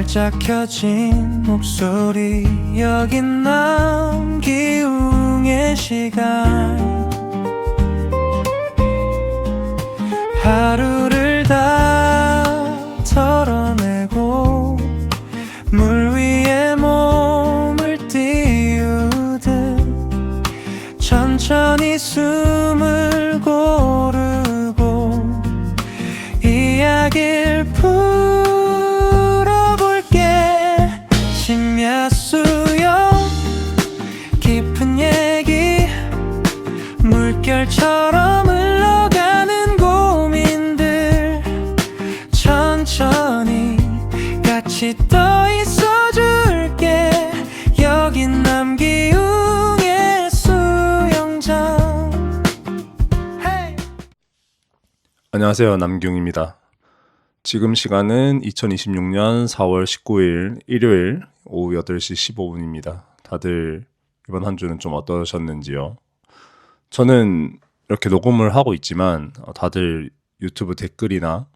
활짝 켜진 목소리 여긴 남기웅의 시간 하루를 다 털어내고 물 위에 몸을 띄우듯 천천히 숨을 고르고 이야기를 풀어볼게 심야수영 깊은 얘기 물결처럼 흘러가는 고민들 천천히 같이 떠 있어줄게 여긴 남기웅의 수영장 hey! 안녕하세요, 남기웅입니다. 지금 시간은 2026년 4월 19일 일요일 오후 8시 15분입니다. 다들 이번 한 주는 좀 어떠셨는지요? 저는 이렇게 녹음을 하고 있지만 다들 유튜브 댓글이나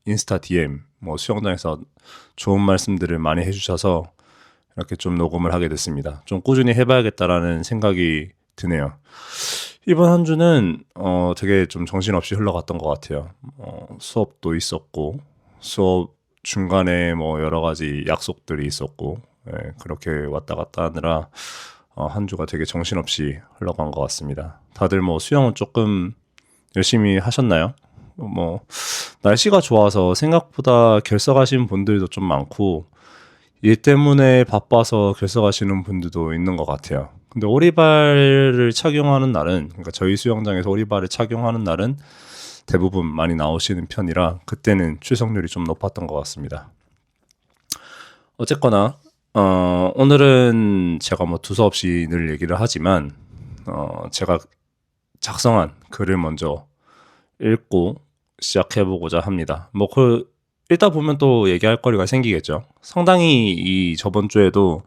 인스타 DM, 수영장에서 좋은 말씀들을 많이 해주셔서 이렇게 좀 녹음을 하게 됐습니다. 좀 꾸준히 해봐야겠다라는 생각이 드네요. 이번 한 주는 되게 좀 정신없이 흘러갔던 것 같아요. 수업도 있었고 수업 중간에 여러 가지 약속들이 있었고 그렇게 왔다 갔다 하느라 한 주가 되게 정신없이 흘러간 것 같습니다. 다들 수영은 조금 열심히 하셨나요? 날씨가 좋아서 생각보다 결석하신 분들도 좀 많고 일 때문에 바빠서 결석하시는 분들도 있는 것 같아요. 근데 오리발을 착용하는 날은, 그러니까 저희 수영장에서 오리발을 착용하는 날은 대부분 많이 나오시는 편이라 그때는 출석률이 좀 높았던 것 같습니다. 어쨌거나 오늘은 제가 두서없이 늘 얘기를 하지만 제가 작성한 글을 먼저 읽고 시작해보고자 합니다. 읽다 보면 또 얘기할 거리가 생기겠죠. 상당히 이 저번 주에도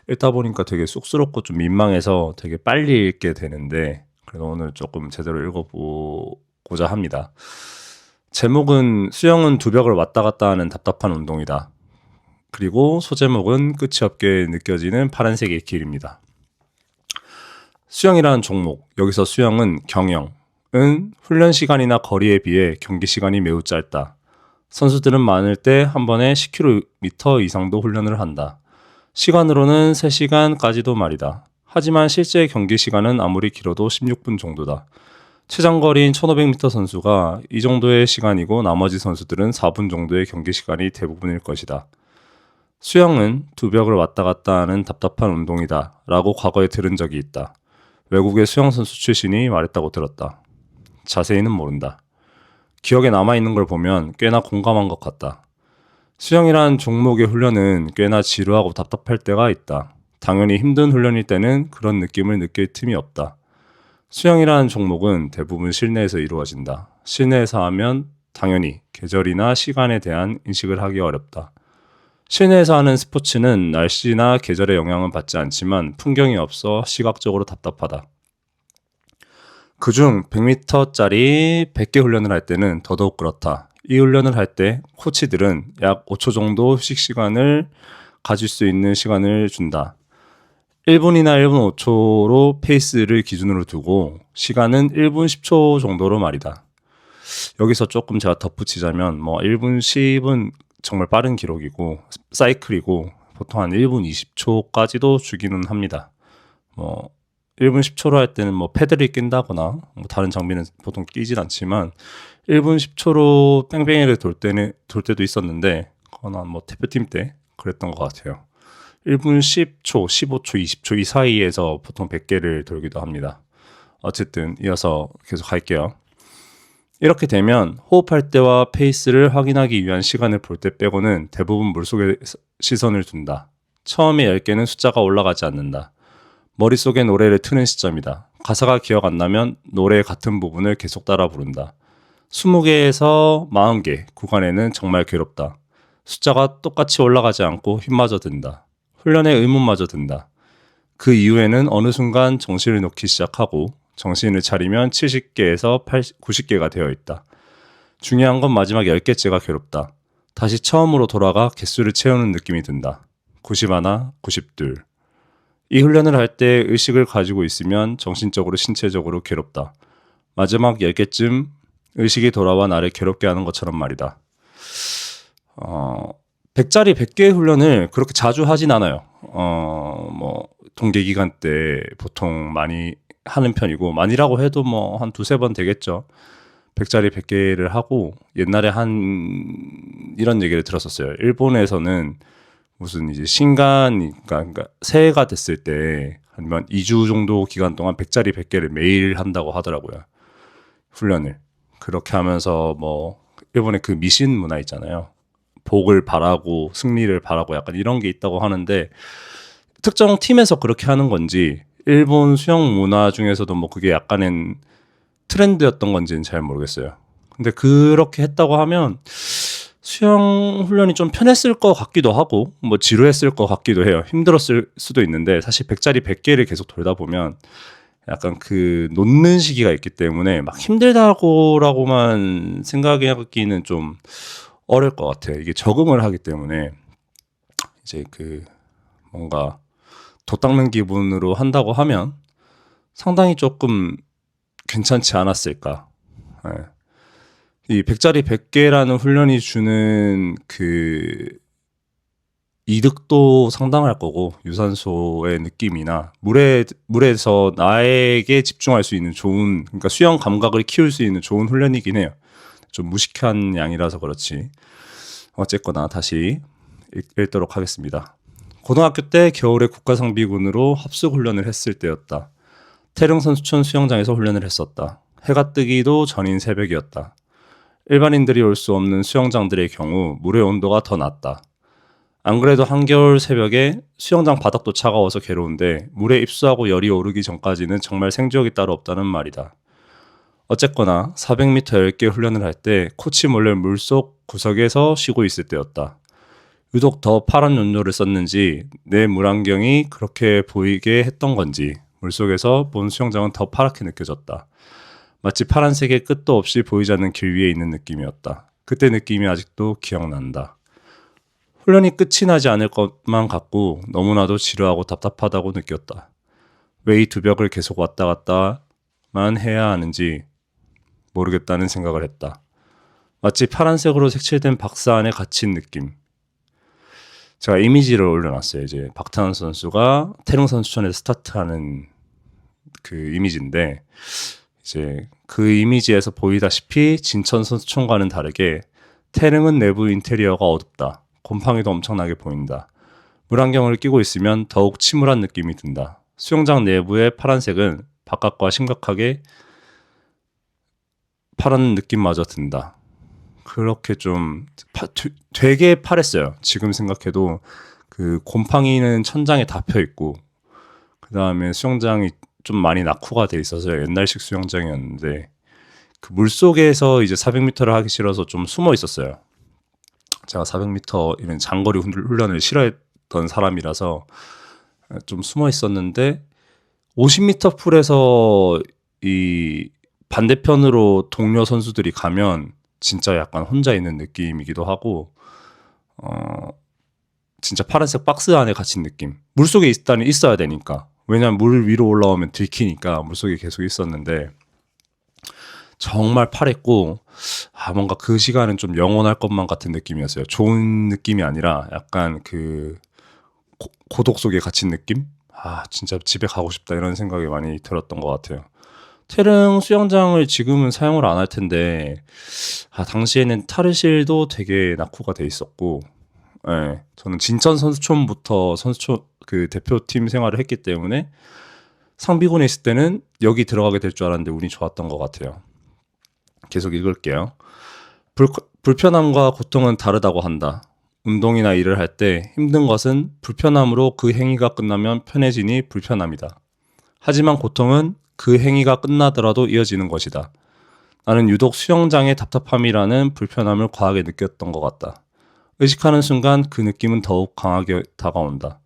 읽다 보니까 되게 쑥스럽고 좀 민망해서 되게 빨리 읽게 되는데 그래도 오늘 조금 제대로 읽어보고자 합니다. 제목은 수영은 두 벽을 왔다 갔다 하는 답답한 운동이다. 그리고 소제목은 끝이 없게 느껴지는 파란색의 길입니다. 수영이라는 종목, 여기서 수영은 경영은 훈련 시간이나 거리에 비해 경기 시간이 매우 짧다. 선수들은 많을 때 한 번에 10km 이상도 훈련을 한다. 시간으로는 3시간까지도 말이다. 하지만 실제 경기 시간은 아무리 길어도 16분 정도다. 최장거리인 1500m 선수가 이 정도의 시간이고 나머지 선수들은 4분 정도의 경기 시간이 대부분일 것이다. 수영은 두 벽을 왔다 갔다 하는 답답한 운동이다 라고 과거에 들은 적이 있다. 외국의 수영선수 출신이 말했다고 들었다. 자세히는 모른다. 기억에 남아있는 걸 보면 꽤나 공감한 것 같다. 수영이란 종목의 훈련은 꽤나 지루하고 답답할 때가 있다. 당연히 힘든 훈련일 때는 그런 느낌을 느낄 틈이 없다. 수영이라는 종목은 대부분 실내에서 이루어진다. 실내에서 하면 당연히 계절이나 시간에 대한 인식을 하기 어렵다. 실내에서 하는 스포츠는 날씨나 계절의 영향은 받지 않지만 풍경이 없어 시각적으로 답답하다. 그중 100m짜리 100개 훈련을 할 때는 더더욱 그렇다. 이 훈련을 할 때 코치들은 약 5초 정도 휴식 시간을 가질 수 있는 시간을 준다. 1분이나 1분 5초로 페이스를 기준으로 두고 시간은 1분 10초 정도로 말이다. 여기서 조금 제가 덧붙이자면 1분 10은 정말 빠른 기록이고 사이클이고 보통 한 1분 20초까지도 주기는 합니다. 1분 10초로 할 때는 패드를 낀다거나 다른 장비는 보통 끼진 않지만 1분 10초로 뺑뺑이를 돌 때도 있었는데 그건 대표팀 때 그랬던 것 같아요. 1분 10초, 15초, 20초 이 사이에서 보통 100개를 돌기도 합니다. 어쨌든 이어서 계속 할게요. 이렇게 되면 호흡할 때와 페이스를 확인하기 위한 시간을 볼 때 빼고는 대부분 물속에 시선을 둔다. 처음에 10개는 숫자가 올라가지 않는다. 머릿속에 노래를 트는 시점이다. 가사가 기억 안 나면 노래의 같은 부분을 계속 따라 부른다. 20개에서 40개 구간에는 정말 괴롭다. 숫자가 똑같이 올라가지 않고 힘마저 든다. 훈련에 의문마저 든다. 그 이후에는 어느 순간 정신을 놓기 시작하고 정신을 차리면 70개에서 90개가 되어 있다. 중요한 건 마지막 10개째가 괴롭다. 다시 처음으로 돌아가 개수를 채우는 느낌이 든다. 91, 92. 이 훈련을 할 때 의식을 가지고 있으면 정신적으로 신체적으로 괴롭다. 마지막 10개쯤 의식이 돌아와 나를 괴롭게 하는 것처럼 말이다. 100짜리 100개 훈련을 그렇게 자주 하진 않아요. 동계 기간 때 보통 많이 하는 편이고, 많이라고 해도 뭐 한 두세 번 되겠죠. 100짜리 100개를 하고, 옛날에 이런 얘기를 들었었어요. 일본에서는 무슨 이제 그러니까 새해가 됐을 때 아니면 2주 정도 기간 동안 100짜리 100개를 매일 한다고 하더라고요. 훈련을. 그렇게 하면서 일본의 그 미신 문화 있잖아요. 복을 바라고 승리를 바라고 약간 이런 게 있다고 하는데, 특정 팀에서 그렇게 하는 건지 일본 수영 문화 중에서도 그게 약간은 트렌드였던 건지는 잘 모르겠어요. 근데 그렇게 했다고 하면 수영 훈련이 좀 편했을 것 같기도 하고 지루했을 것 같기도 해요. 힘들었을 수도 있는데, 사실 100짜리 100개를 계속 돌다 보면 약간 그 놓는 시기가 있기 때문에 막 힘들다고라고만 생각하기는 좀 어려울 것 같아요. 이게 적응을 하기 때문에 이제 뭔가 도 닦는 기분으로 한다고 하면 상당히 조금 괜찮지 않았을까. 네. 이 100짜리 100개라는 훈련이 주는 그 이득도 상당할 거고, 유산소의 느낌이나 물에서 나에게 집중할 수 있는 그러니까 수영 감각을 키울 수 있는 좋은 훈련이긴 해요. 좀 무식한 양이라서 그렇지. 어쨌거나 다시 읽도록 하겠습니다. 고등학교 때 겨울에 국가상비군으로 합숙 훈련을 했을 때였다. 태릉선수촌 수영장에서 훈련을 했었다. 해가 뜨기도 전인 새벽이었다. 일반인들이 올 수 없는 수영장들의 경우 물의 온도가 더 낮다. 안 그래도 한겨울 새벽에 수영장 바닥도 차가워서 괴로운데 물에 입수하고 열이 오르기 전까지는 정말 생지옥이 따로 없다는 말이다. 어쨌거나 400m 10개 훈련을 할 때 코치 몰래 물속 구석에서 쉬고 있을 때였다. 유독 더 파란 연료를 썼는지 내 물안경이 그렇게 보이게 했던 건지 물속에서 본 수영장은 더 파랗게 느껴졌다. 마치 파란색의 끝도 없이 보이지 않는 길 위에 있는 느낌이었다. 그때 느낌이 아직도 기억난다. 훈련이 끝이 나지 않을 것만 같고 너무나도 지루하고 답답하다고 느꼈다. 왜 이 두 벽을 계속 왔다 갔다만 해야 하는지 모르겠다는 생각을 했다. 마치 파란색으로 색칠된 박스 안에 갇힌 느낌. 제가 이미지를 올려놨어요. 이제 박태환 선수가 태릉선수촌에서 스타트하는 그 이미지인데, 이제 그 이미지에서 보이다시피 진천 선수촌과는 다르게 태릉은 내부 인테리어가 어둡다. 곰팡이도 엄청나게 보인다. 물안경을 끼고 있으면 더욱 침울한 느낌이 든다. 수영장 내부의 파란색은 바깥과 심각하게 파란 느낌마저 든다. 그렇게 좀 되게 파랬어요. 지금 생각해도 그 곰팡이는 천장에 다 펴 있고, 그 다음에 수영장이 좀 많이 낙후가 돼 있어서 옛날식 수영장이었는데, 그 물속에서 이제 400m를 하기 싫어서 좀 숨어 있었어요. 제가 400m 이런 장거리 훈련을 싫어했던 사람이라서 좀 숨어 있었는데, 50m 풀에서 이 반대편으로 동료 선수들이 가면 진짜 약간 혼자 있는 느낌이기도 하고, 진짜 파란색 박스 안에 갇힌 느낌. 물속에 있어야 되니까. 왜냐면 물 위로 올라오면 들키니까 물속에 계속 있었는데, 정말 파랬고, 뭔가 그 시간은 좀 영원할 것만 같은 느낌이었어요. 좋은 느낌이 아니라 약간 그 고독 속에 갇힌 느낌? 진짜 집에 가고 싶다 이런 생각이 많이 들었던 것 같아요. 태릉 수영장을 지금은 사용을 안 할 텐데, 당시에는 탈의실도 되게 낙후가 돼 있었고, 네, 저는 진천 선수촌부터 그 대표팀 생활을 했기 때문에 상비군에 있을 때는 여기 들어가게 될 줄 알았는데 운이 좋았던 것 같아요. 계속 읽을게요. 불편함과 고통은 다르다고 한다. 운동이나 일을 할 때 힘든 것은 불편함으로 그 행위가 끝나면 편해지니 불편함이다. 하지만 고통은 그 행위가 끝나더라도 이어지는 것이다. 나는 유독 수영장의 답답함이라는 불편함을 과하게 느꼈던 것 같다. 의식하는 순간 그 느낌은 더욱 강하게 다가온다.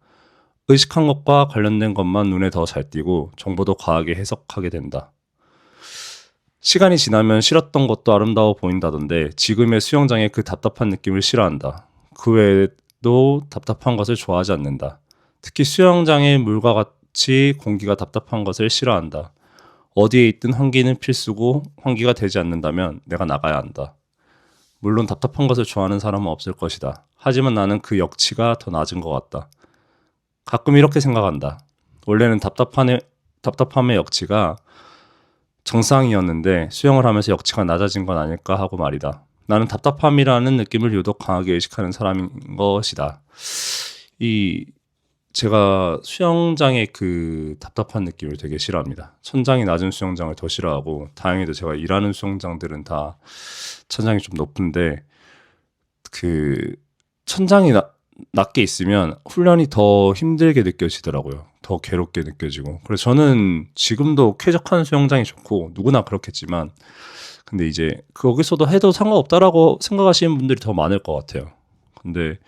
의식한 것과 관련된 것만 눈에 더 잘 띄고 정보도 과하게 해석하게 된다. 시간이 지나면 싫었던 것도 아름다워 보인다던데 지금의 수영장의 그 답답한 느낌을 싫어한다. 그 외에도 답답한 것을 좋아하지 않는다. 특히 수영장의 물과 같이 공기가 답답한 것을 싫어한다. 어디에 있든 환기는 필수고 환기가 되지 않는다면 내가 나가야 한다. 물론 답답한 것을 좋아하는 사람은 없을 것이다. 하지만 나는 그 역치가 더 낮은 것 같다. 가끔 이렇게 생각한다. 원래는 답답함의 역치가 정상이었는데 수영을 하면서 역치가 낮아진 건 아닐까 하고 말이다. 나는 답답함이라는 느낌을 유독 강하게 의식하는 사람인 것이다. 제가 수영장의 그 답답한 느낌을 되게 싫어합니다. 천장이 낮은 수영장을 더 싫어하고, 다행히도 제가 일하는 수영장들은 다 천장이 좀 높은데, 그 천장이 낮게 있으면 훈련이 더 힘들게 느껴지더라고요. 더 괴롭게 느껴지고. 그래서 저는 지금도 쾌적한 수영장이 좋고, 누구나 그렇겠지만, 근데 이제 거기서도 해도 상관없다라고 생각하시는 분들이 더 많을 것 같아요. 근데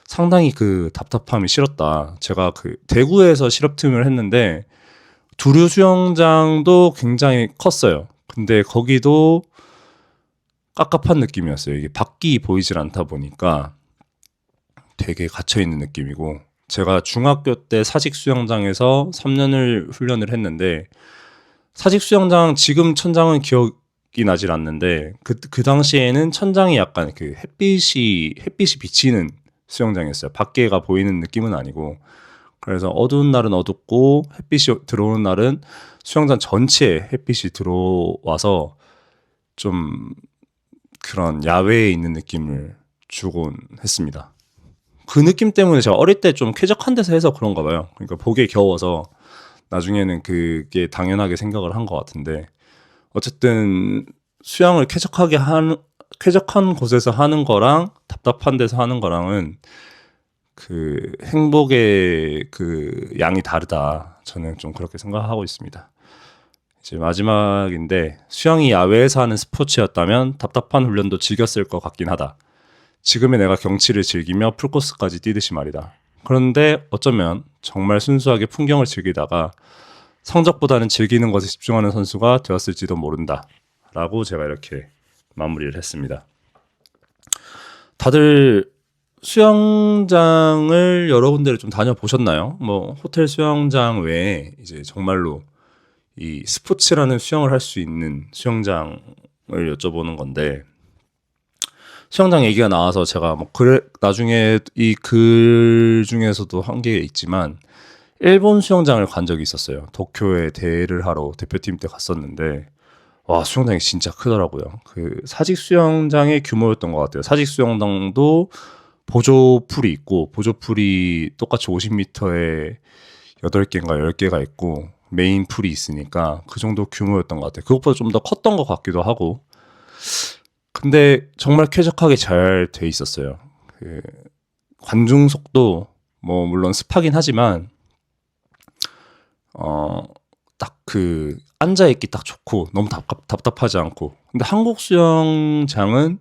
상당히 그 답답함이 싫었다. 제가 그 대구에서 실업팀을 했는데 두류 수영장도 굉장히 컸어요. 근데 거기도 깝깝한 느낌이었어요. 이게 밖이 보이질 않다 보니까 되게 갇혀있는 느낌이고, 제가 중학교 때 사직 수영장에서 3년을 훈련을 했는데, 사직 수영장 지금 천장은 기억이 나질 않는데 그 당시에는 천장이 약간 그 햇빛이 비치는 수영장이었어요. 밖에가 보이는 느낌은 아니고. 그래서 어두운 날은 어둡고 햇빛이 들어오는 날은 수영장 전체에 햇빛이 들어와서 좀 그런 야외에 있는 느낌을 주곤 했습니다. 그 느낌 때문에 제가 어릴 때 좀 쾌적한 데서 해서 그런가 봐요. 그러니까 보기에 겨워서 나중에는 그게 당연하게 생각을 한 것 같은데, 어쨌든 수영을 쾌적한 곳에서 하는 거랑 답답한 데서 하는 거랑은 그 행복의 그 양이 다르다. 저는 좀 그렇게 생각하고 있습니다. 이제 마지막인데, 수영이 야외에서 하는 스포츠였다면 답답한 훈련도 즐겼을 것 같긴 하다. 지금의 내가 경치를 즐기며 풀코스까지 뛰듯이 말이다. 그런데 어쩌면 정말 순수하게 풍경을 즐기다가 성적보다는 즐기는 것에 집중하는 선수가 되었을지도 모른다. 라고 제가 이렇게 마무리를 했습니다. 다들 수영장을 여러 군데를 좀 다녀보셨나요? 뭐 호텔 수영장 외에 이제 정말로 이 스포츠라는 수영을 할 수 있는 수영장을 여쭤보는 건데, 수영장 얘기가 나와서 제가 뭐 나중에 이 글 중에서도 한 게 있지만 일본 수영장을 간 적이 있었어요. 도쿄에 대회를 하러 대표팀 때 갔었는데, 와, 수영장이 진짜 크더라고요. 그 사직 수영장의 규모였던 것 같아요. 사직 수영장도 보조풀이 있고, 보조풀이 똑같이 50m에 8개인가 10개가 있고 메인 풀이 있으니까 그 정도 규모였던 것 같아요. 그것보다 좀 더 컸던 것 같기도 하고. 근데 정말 쾌적하게 잘 돼 있었어요. 그 관중석도 뭐 물론 습하긴 하지만 딱 그 앉아 있기 딱 좋고 너무 답답하지 않고. 근데 한국 수영장은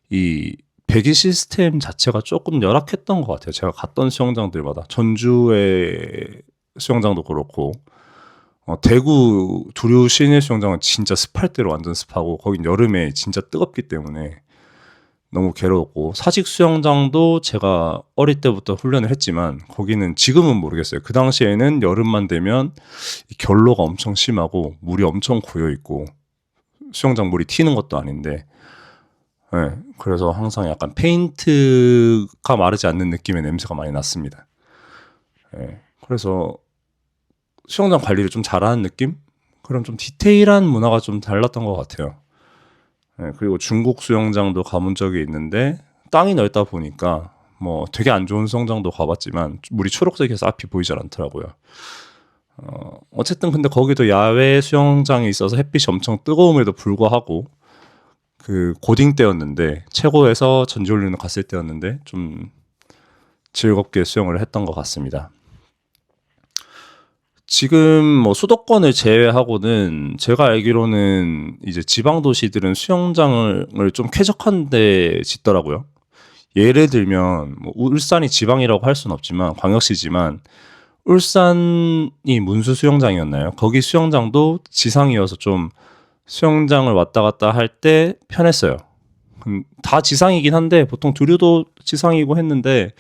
이 배기 시스템 자체가 조금 열악했던 것 같아요. 제가 갔던 수영장들마다, 전주의 수영장도 그렇고, 대구 두류 시내 수영장은 진짜 습할 때로 완전 습하고, 거긴 여름에 진짜 뜨겁기 때문에 너무 괴로웠고, 사직 수영장도 제가 어릴 때부터 훈련을 했지만 거기는 지금은 모르겠어요. 그 당시에는 여름만 되면 결로가 엄청 심하고 물이 엄청 고여 있고 수영장 물이 튀는 것도 아닌데, 네, 그래서 항상 약간 페인트가 마르지 않는 느낌의 냄새가 많이 났습니다. 네, 그래서 수영장 관리를 좀 잘하는 느낌? 그런 좀 디테일한 문화가 좀 달랐던 것 같아요. 네, 그리고 중국 수영장도 가본 적이 있는데 땅이 넓다 보니까 뭐 되게 안 좋은 수영장도 가봤지만 물이 초록색이어서 앞이 보이질 않더라고요. 어쨌든 근데 거기도 야외 수영장이 있어서 햇빛이 엄청 뜨거움에도 불구하고 그 고딩 때였는데, 최고에서 전지훈련을 갔을 때였는데 좀 즐겁게 수영을 했던 것 같습니다. 지금 뭐 수도권을 제외하고는 제가 알기로는 이제 지방 도시들은 수영장을 좀 쾌적한 데 짓더라고요. 예를 들면 뭐 울산이 지방이라고 할 수는 없지만 광역시지만 울산이 문수 수영장이었나요? 거기 수영장도 지상이어서 좀 수영장을 왔다 갔다 할 때 편했어요. 다 지상이긴 한데 보통 두류도 지상이고 했는데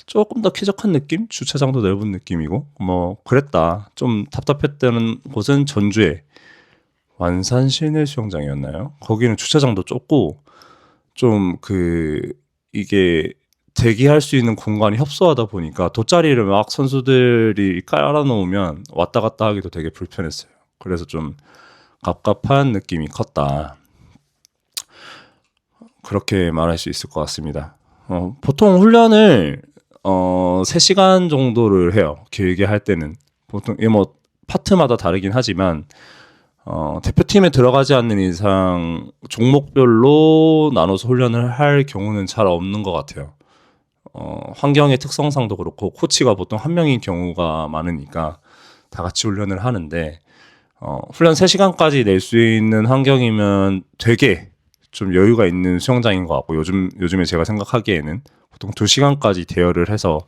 조금 더 쾌적한 느낌? 주차장도 넓은 느낌이고 뭐 그랬다. 좀 답답했던 곳은 전주에 완산 실내 수영장이었나요? 거기는 주차장도 좁고 좀 이게 대기할 수 있는 공간이 협소하다 보니까 돗자리를 막 선수들이 깔아놓으면 왔다 갔다 하기도 되게 불편했어요. 그래서 좀 갑갑한 느낌이 컸다. 그렇게 말할 수 있을 것 같습니다. 보통 훈련을 3시간 정도를 해요. 길게 할 때는. 보통 이게 뭐 파트마다 다르긴 하지만 대표팀에 들어가지 않는 이상 종목별로 나눠서 훈련을 할 경우는 잘 없는 것 같아요. 환경의 특성상도 그렇고 코치가 보통 한 명인 경우가 많으니까 다 같이 훈련을 하는데 훈련 3시간까지 낼 수 있는 환경이면 되게 좀 여유가 있는 수영장인 것 같고 요즘에 제가 생각하기에는 보통 2시간까지 대여를 해서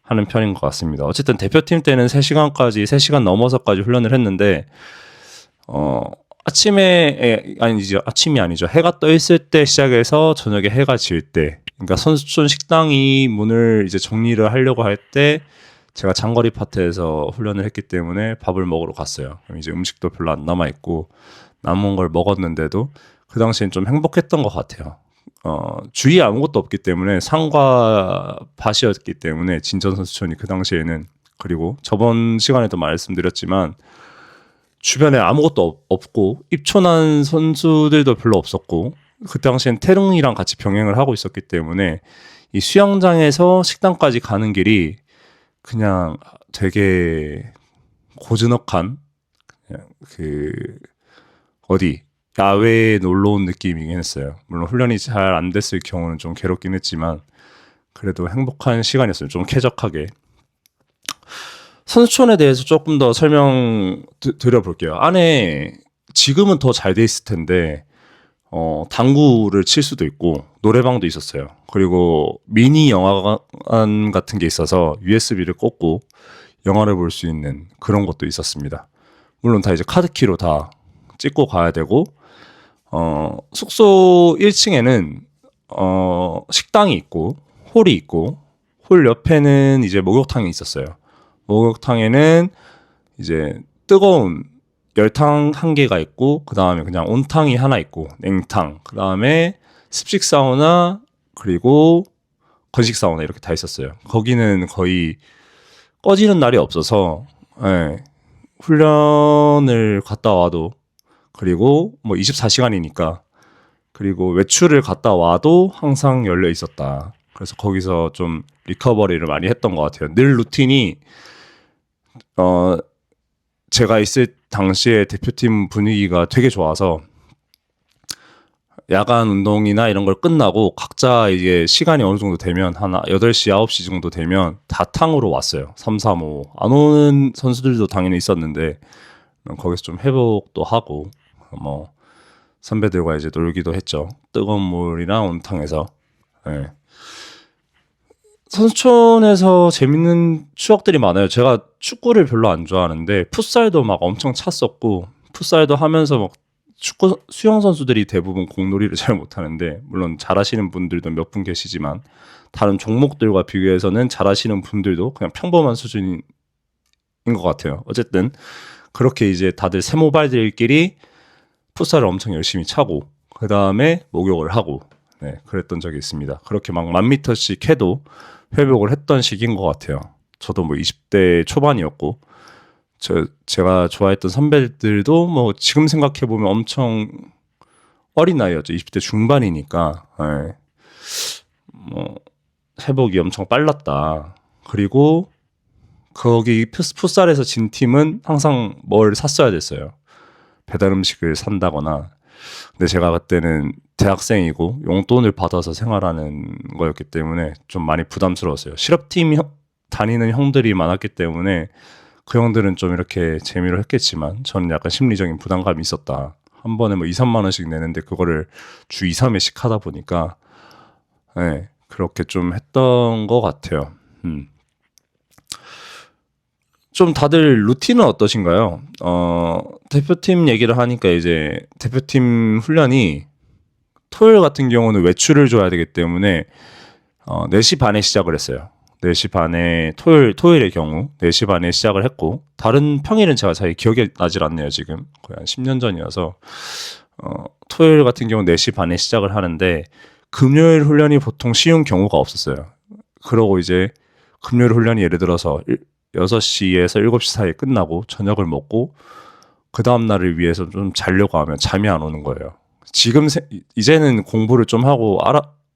하는 편인 것 같습니다. 어쨌든 대표팀 때는 3시간까지 3시간 넘어서까지 훈련을 했는데 아침이 아니죠. 해가 떠 있을 때 시작해서 저녁에 해가 질 때, 그러니까 선수촌 식당이 문을 이제 정리를 하려고 할 때 제가 장거리 파트에서 훈련을 했기 때문에 밥을 먹으러 갔어요. 그럼 이제 음식도 별로 안 남아 있고 남은 걸 먹었는데도 그 당시엔 좀 행복했던 것 같아요. 주위에 아무것도 없기 때문에 산과 밭이었기 때문에 진천 선수촌이 그 당시에는, 그리고 저번 시간에도 말씀드렸지만 주변에 아무것도 없고 입촌한 선수들도 별로 없었고 그 당시엔 태릉이랑 같이 병행을 하고 있었기 때문에 이 수영장에서 식당까지 가는 길이 그냥 되게 고즈넉한 그냥 야외에 놀러 온 느낌이긴 했어요. 물론 훈련이 잘 안 됐을 경우는 좀 괴롭긴 했지만 그래도 행복한 시간이었어요. 좀 쾌적하게. 선수촌에 대해서 조금 더 설명 드려볼게요. 안에 지금은 더 잘 돼 있을 텐데 당구를 칠 수도 있고 노래방도 있었어요. 그리고 미니 영화관 같은 게 있어서 USB를 꽂고 영화를 볼 수 있는 그런 것도 있었습니다. 물론 다 이제 카드키로 다 찍고 가야 되고 숙소 1층에는 식당이 있고 홀이 있고 홀 옆에는 이제 목욕탕이 있었어요. 목욕탕에는 이제 뜨거운 열탕 1개가 있고 그 다음에 그냥 온탕이 하나 있고 냉탕, 그 다음에 습식 사우나, 그리고 건식 사우나 이렇게 다 있었어요. 거기는 거의 꺼지는 날이 없어서 훈련을 갔다 와도, 그리고 뭐 24시간이니까, 그리고 외출을 갔다 와도 항상 열려 있었다. 그래서 거기서 좀 리커버리를 많이 했던 것 같아요. 늘 루틴이 제가 있을 당시에 대표팀 분위기가 되게 좋아서 야간 운동이나 이런 걸 끝나고 각자 이게 시간이 어느 정도 되면 한 8시, 9시 정도 되면 다 탕으로 왔어요. 3, 3, 5. 안 오는 선수들도 당연히 있었는데 거기서 좀 회복도 하고 뭐 선배들과 이제 놀기도 했죠. 뜨거운 물이랑 온탕에서. 선수촌에서 재밌는 추억들이 많아요. 제가 축구를 별로 안 좋아하는데 풋살도 막 엄청 찼었고, 풋살도 하면서 막 수영 선수들이 대부분 공놀이를 잘 못하는데, 물론 잘하시는 분들도 몇 분 계시지만 다른 종목들과 비교해서는 잘하시는 분들도 그냥 평범한 수준인 것 같아요. 어쨌든 그렇게 이제 다들 세모발들끼리 풋살을 엄청 열심히 차고 그 다음에 목욕을 하고 그랬던 적이 있습니다. 그렇게 막 1000m씩 해도 회복을 했던 시기인 것 같아요. 저도 뭐 20대 초반이었고 제가 좋아했던 선배들도 뭐 지금 생각해보면 엄청 어린 나이였죠. 20대 중반이니까 뭐 회복이 엄청 빨랐다. 그리고 거기 풋살에서 진 팀은 항상 뭘 샀어야 됐어요. 배달 음식을 산다거나. 근데 제가 그때는 대학생이고 용돈을 받아서 생활하는 거였기 때문에 좀 많이 부담스러웠어요. 실업팀 다니는 형들이 많았기 때문에 그 형들은 좀 이렇게 재미로 했겠지만 저는 약간 심리적인 부담감이 있었다. 한 번에 뭐 2, 3만 원씩 내는데 그거를 주 2, 3회씩 하다 보니까 그렇게 좀 했던 것 같아요. 좀 다들 루틴은 어떠신가요? 대표팀 얘기를 하니까 이제 대표팀 훈련이 토요일 같은 경우는 외출을 줘야 되기 때문에 4시 반에 시작을 했어요. 4시 반에 토요일의 경우 4시 반에 시작을 했고 다른 평일은 제가 잘 기억이 나질 않네요. 지금 거의 한 10년 전이어서 토요일 같은 경우 4시 반에 시작을 하는데 금요일 훈련이 보통 쉬운 경우가 없었어요. 그러고 이제 금요일 훈련이 예를 들어서 6시에서 7시 사이에 끝나고 저녁을 먹고 그 다음 날을 위해서 좀 자려고 하면 잠이 안 오는 거예요. 지금 이제는 공부를 좀 하고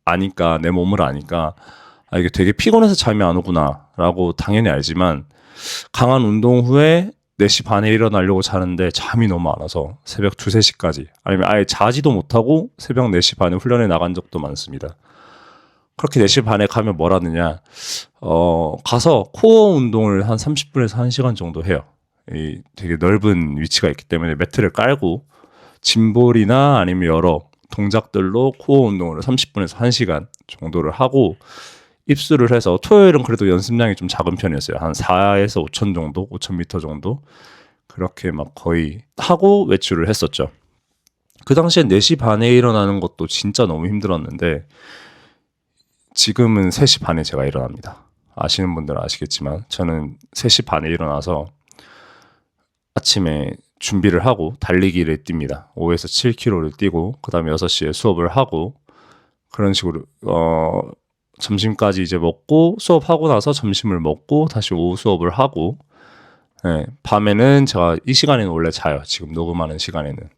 아니까 내 몸을 아니까 이게 되게 피곤해서 잠이 안 오구나라고 당연히 알지만 강한 운동 후에 4시 반에 일어나려고 자는데 잠이 너무 안 와서 새벽 2, 3시까지 아니면 아예 자지도 못하고 새벽 4시 반에 훈련에 나간 적도 많습니다. 그렇게 4시 반에 가면 뭘 하느냐 가서 코어 운동을 한 30분에서 1시간 정도 해요. 이 되게 넓은 위치가 있기 때문에 매트를 깔고 짐볼이나 아니면 여러 동작들로 코어 운동을 30분에서 1시간 정도를 하고 입수를 해서 토요일은 그래도 연습량이 좀 작은 편이었어요. 한 4에서 5천 정도, 5,000m 정도 그렇게 막 거의 하고 외출을 했었죠. 그 당시엔 4시 반에 일어나는 것도 진짜 너무 힘들었는데 지금은 3시 반에 제가 일어납니다. 아시는 분들은 아시겠지만 저는 3시 반에 일어나서 아침에 준비를 하고 달리기를 뜁니다. 5에서 7km를 뛰고 그 다음에 6시에 수업을 하고 그런 식으로 점심까지 이제 먹고 수업하고 나서 점심을 먹고 다시 오후 수업을 하고 네, 밤에는 제가 이 시간에는 원래 자요. 지금 녹음하는 시간에는.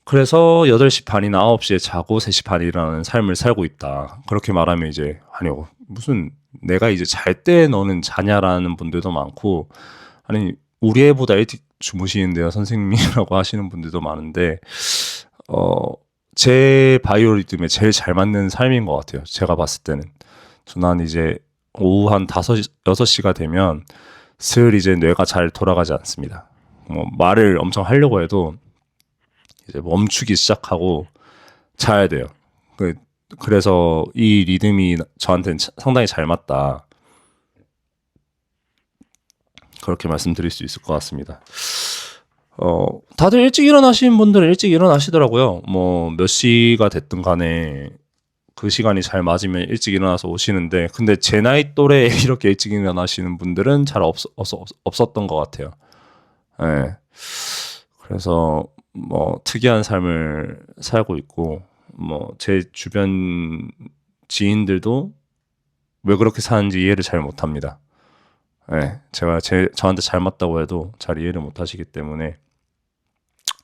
그래서 8시 반이나 9시에 자고 3시 반에 일어나는 삶을 살고 있다. 그렇게 말하면 이제 아니요. 무슨 내가 이제 잘 때 너는 자냐라는 분들도 많고 아니 우리 애보다 일찍 주무시는데요 선생님이라고 하시는 분들도 많은데 제 바이오리듬에 제일 잘 맞는 삶인 것 같아요. 제가 봤을 때는. 저는 이제 오후 한 6시가 되면 슬 이제 뇌가 잘 돌아가지 않습니다. 뭐 말을 엄청 하려고 해도 이제 멈추기 시작하고 자야 돼요. 그래서 이 리듬이 저한테는 상당히 잘 맞다. 그렇게 말씀드릴 수 있을 것 같습니다. 다들 일찍 일어나시는 분들은 일찍 일어나시더라고요. 뭐 몇 시가 됐든 간에 그 시간이 잘 맞으면 일찍 일어나서 오시는데 근데 제 나이 또래에 이렇게 일찍 일어나시는 분들은 잘 없었던 것 같아요. 네. 그래서 뭐 특이한 삶을 살고 있고 뭐 제 주변 지인들도 왜 그렇게 사는지 이해를 잘 못합니다. 네, 제가 저한테 잘 맞다고 해도 잘 이해를 못하시기 때문에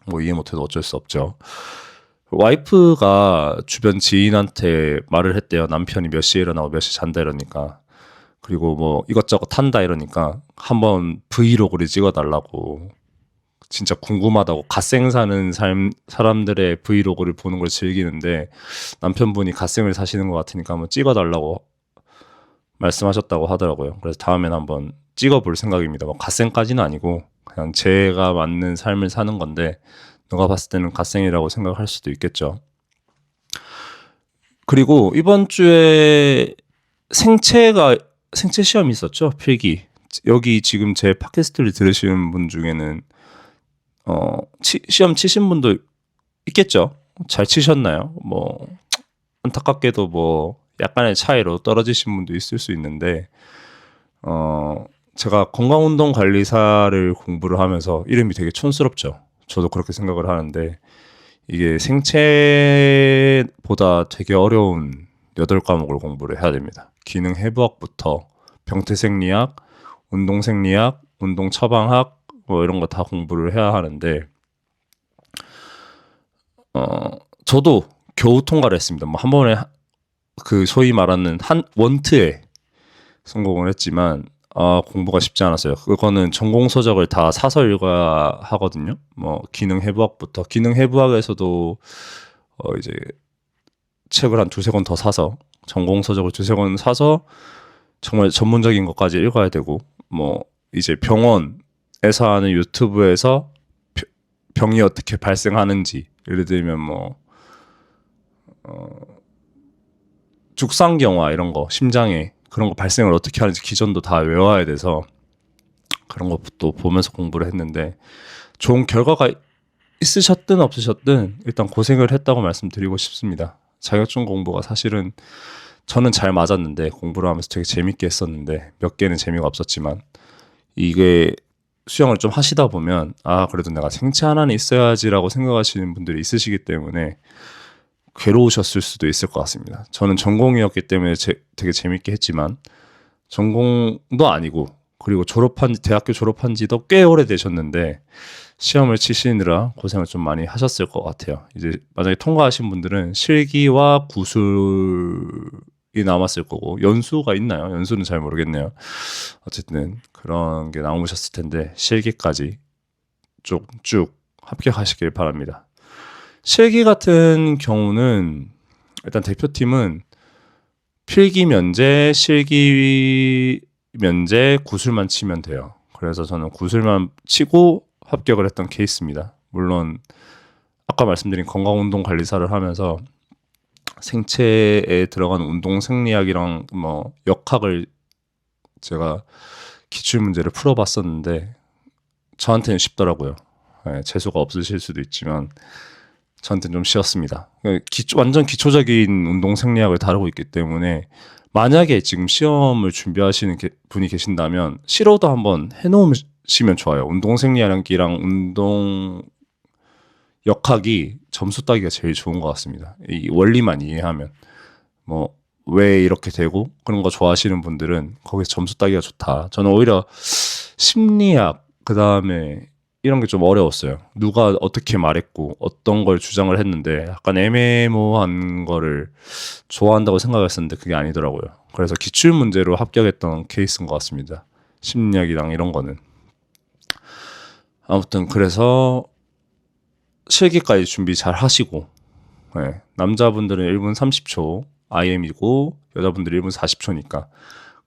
뭐 이해 못해도 어쩔 수 없죠. 와이프가 주변 지인한테 말을 했대요. 남편이 몇 시에 일어나고 몇 시에 잔다 이러니까. 그리고 뭐 이것저것 탄다 이러니까 한번 브이로그를 찍어달라고. 진짜 궁금하다고 갓생 사는 사람들의 브이로그를 보는 걸 즐기는데 남편분이 갓생을 사시는 것 같으니까 한번 찍어달라고 말씀하셨다고 하더라고요. 그래서 다음엔 한번 찍어볼 생각입니다. 뭐 갓생까지는 아니고 그냥 제가 맞는 삶을 사는 건데 누가 봤을 때는 갓생이라고 생각할 수도 있겠죠. 그리고 이번 주에 생체 시험이 있었죠. 필기. 여기 지금 제 팟캐스트를 들으시는 분 중에는 시험 치신 분도 있겠죠. 잘 치셨나요? 뭐 안타깝게도 뭐 약간의 차이로 떨어지신 분도 있을 수 있는데 제가 건강운동관리사를 공부를 하면서 이름이 되게 촌스럽죠. 저도 그렇게 생각을 하는데 이게 생체보다 되게 어려운 8과목을 공부를 해야 됩니다. 기능해부학부터 병태생리학, 운동생리학, 운동처방학 뭐 이런 거 다 공부를 해야 하는데 저도 겨우 통과를 했습니다. 뭐 한 번에 그 소위 말하는 한 원트에 성공을 했지만 공부가 쉽지 않았어요. 그거는 전공 서적을 다 사서 읽어야 하거든요. 뭐 기능해부학부터 기능해부학에서도 이제 책을 한 2-3권 더 사서 전공 서적을 2-3권 사서 정말 전문적인 것까지 읽어야 되고 뭐 이제 병원에서 하는 유튜브에서 병이 어떻게 발생하는지 예를 들면 뭐 죽상경화 이런 거 심장에 그런 거 발생을 어떻게 하는지 기전도 다 외워야 돼서 그런 것도 보면서 공부를 했는데 좋은 결과가 있으셨든 없으셨든 일단 고생을 했다고 말씀드리고 싶습니다. 자격증 공부가 사실은 저는 잘 맞았는데 공부를 하면서 되게 재밌게 했었는데 몇 개는 재미가 없었지만 이게 수영을 좀 하시다 보면 그래도 내가 생체 하나는 있어야지라고 생각하시는 분들이 있으시기 때문에 괴로우셨을 수도 있을 것 같습니다. 저는 전공이었기 때문에 되게 재밌게 했지만 전공도 아니고 그리고 대학교 졸업한 지도 꽤 오래 되셨는데 시험을 치시느라 고생을 좀 많이 하셨을 것 같아요. 이제 만약에 통과하신 분들은 실기와 구술이 남았을 거고 연수가 있나요? 연수는 잘 모르겠네요. 어쨌든 그런 게 남으셨을 텐데 실기까지 쭉 합격하시길 바랍니다. 실기 같은 경우는 일단 대표팀은 필기 면제, 실기 면제, 구술만 치면 돼요. 그래서 저는 구술만 치고 합격을 했던 케이스입니다. 물론 아까 말씀드린 건강운동관리사를 하면서 생체에 들어가는 운동 생리학이랑 뭐 역학을 제가 기출문제를 풀어봤었는데 저한테는 쉽더라고요. 재수가 없으실 수도 있지만 저한테는 좀 쉬웠습니다. 완전 기초적인 운동 생리학을 다루고 있기 때문에 만약에 지금 시험을 준비하시는 분이 계신다면 싫어도 한번 해놓으시면 좋아요. 운동 생리학이랑 운동 역학이 점수 따기가 제일 좋은 것 같습니다. 이 원리만 이해하면 뭐 왜 이렇게 되고 그런 거 좋아하시는 분들은 거기서 점수 따기가 좋다. 저는 오히려 심리학 그다음에 이런 게 좀 어려웠어요. 누가 어떻게 말했고 어떤 걸 주장을 했는데 약간 애매모호한 거를 좋아한다고 생각했었는데 그게 아니더라고요. 그래서 기출문제로 합격했던 케이스인 것 같습니다. 심리학이랑 이런 거는. 아무튼 그래서 실기까지 준비 잘 하시고 남자분들은 1분 30초 IM이고 여자분들은 1분 40초니까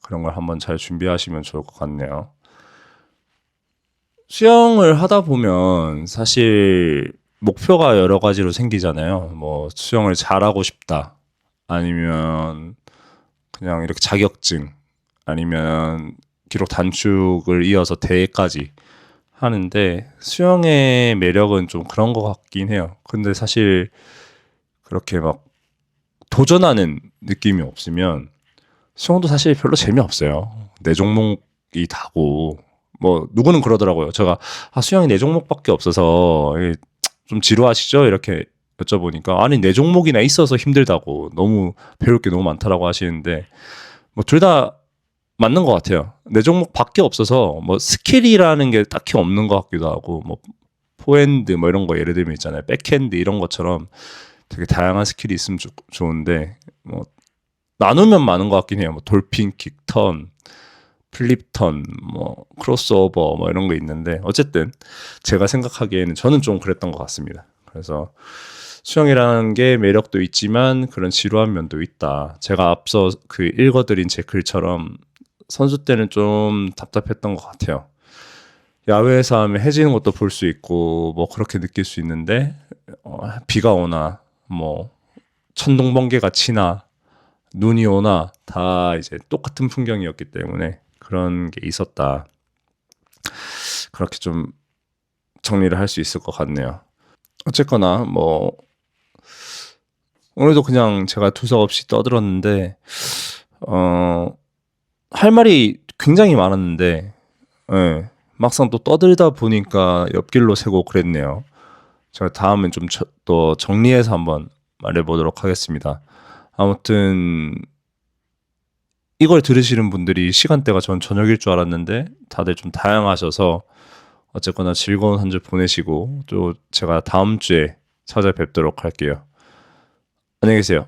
그런 걸 한번 잘 준비하시면 좋을 것 같네요. 수영을 하다 보면 사실 목표가 여러 가지로 생기잖아요. 뭐 수영을 잘하고 싶다. 아니면 그냥 이렇게 자격증. 아니면 기록 단축을 이어서 대회까지 하는데 수영의 매력은 좀 그런 것 같긴 해요. 근데 사실 그렇게 막 도전하는 느낌이 없으면 수영도 사실 별로 재미없어요. 내 종목이 다고 뭐 누구는 그러더라고요. 제가 수영이 4종목밖에 없어서 좀 지루하시죠? 이렇게 여쭤보니까 아니 4종목이나 있어서 힘들다고 너무 배울 게 너무 많다라고 하시는데 뭐 둘 다 맞는 것 같아요. 4종목밖에 없어서 뭐 스킬이라는 게 딱히 없는 것 같기도 하고 뭐 포핸드 뭐 이런 거 예를 들면 있잖아요. 백핸드 이런 것처럼 되게 다양한 스킬이 있으면 좋은데 뭐 나누면 많은 것 같긴 해요. 뭐 돌핀킥, 턴, 플립턴, 뭐 크로스오버 뭐 이런 거 있는데 어쨌든 제가 생각하기에는 저는 좀 그랬던 것 같습니다. 그래서 수영이라는 게 매력도 있지만 그런 지루한 면도 있다. 제가 앞서 읽어드린 제 글처럼 선수 때는 좀 답답했던 것 같아요. 야외에서 하면 해지는 것도 볼 수 있고 뭐 그렇게 느낄 수 있는데 비가 오나 뭐 천둥 번개가 치나 눈이 오나 다 이제 똑같은 풍경이었기 때문에 그런 게 있었다. 그렇게 좀 정리를 할 수 있을 것 같네요. 어쨌거나 뭐 오늘도 그냥 제가 두서없이 떠들었는데 할 말이 굉장히 많았는데 막상 또 떠들다 보니까 옆길로 새고 그랬네요. 제가 다음엔 좀 또 정리해서 한번 말해보도록 하겠습니다. 아무튼 이걸 들으시는 분들이 시간대가 전 저녁일 줄 알았는데 다들 좀 다양하셔서 어쨌거나 즐거운 한 주 보내시고 또 제가 다음 주에 찾아뵙도록 할게요. 안녕히 계세요.